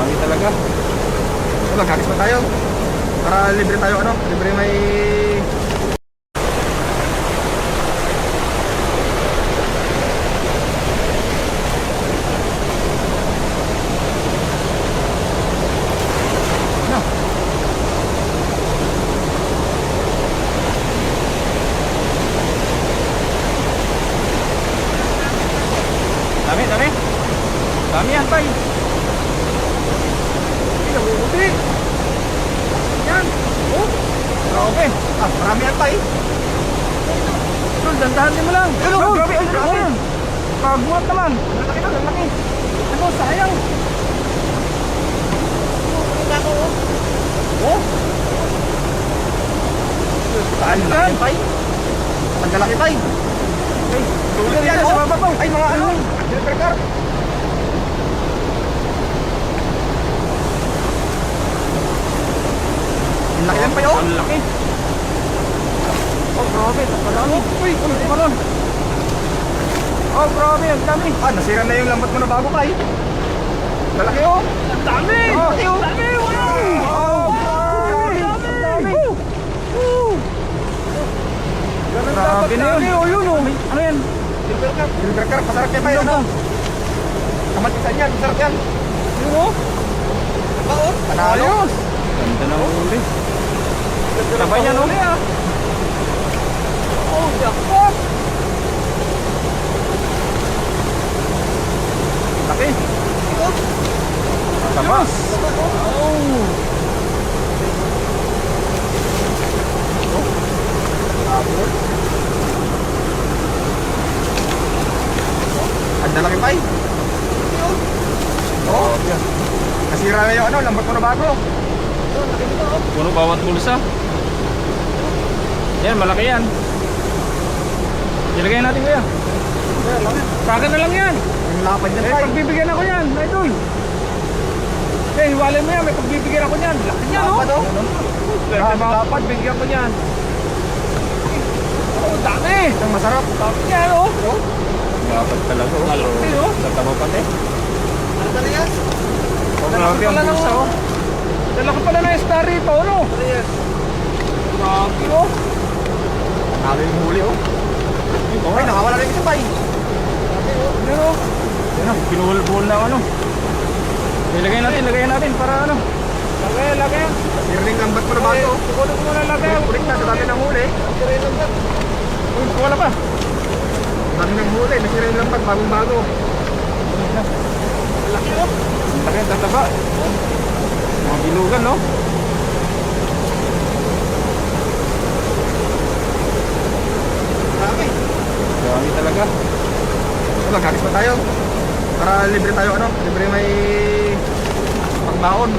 Dami talaga. Magkakis pa tayo. Para libre tayo, ano? Libre may... Ano? Dami, dami. Dami yan, tay. Hindi na buti. Yan. Oh. Grabe. Ah, marami yan tayo. Tol, dandahan din mo lang. Ano? Tol, Grabe, ay, grabe. Pagbuhat naman. Ang laki na, ang laki. Ano, sayang. Oh. Saan Saan? laki tayo? Ang lalaki tayo. Ay, Tulad yan, yan, sa oh. baba pa. Ay, mga ano? Silver car. Ang laki yan pa yun. Ang laki. Oh, grabe. Marami. Uy, ulit pa nun. Oh, grabe. Ang dami. Ah, nasira na yung lambat mo na bago kay. Lalaki oh. Ang dami. Oh, laki oh. Dami. Wow. Oh, Grabe. Ang dami. Ganun Grabe dapat na yun. lagi. Oh, yun oh. Ano yan? Silver car. Silver car, masarap yan tayo. Ano? Kamatisan yan, masarap yan. Yun oh. Baon. Panalo. Ayos. Ganda ng huli. Sabay niya huli ah. Oh, jackpot. Laki. Tabas. Oh. Ang lalaki pa oh. Nasira na yung ano, lambat mo na bago. Puno bawat bulsa. Yan, malaki yan. Ilagay natin kuya. Pakan na lang yan. Ang lapad niya Eh, tayo. pagbibigyan ako yan, idol. Eh, hiwalay mo yan, may pagbibigyan ako yan. Laki niya, no? Lapad oh. Dapat bigyan ko yan. Oh, dami. Ang masarap. Dami niya, no? Oh. Dapat talaga, oh. Malaki, oh. Sa tama pati. Ano ba yan? Oh, grabe ang bulsa, oh. Dala ko pala na star rito, no? Ano yan? Grabe, oh. Panalo yung huli oh. Okay, nakawala na yung isa pa Yan, oh. Yan, oh. Pinuhol-buhol na, ano. Ilagay natin para, ano. Lagay. Nasira na yung lambat mo na bago. Sukulot mo na lagay. Ulit na, sa dami ng huli. Uy, wala pa. Sa dami ng huli, nasira yung lambat, bagong bago. Laki, oh. Laki ang tataba. Mga bilugan, no? Dami. Dami talaga. Magkakis pa tayo. Para libre tayo, ano? Libre may pangbaon.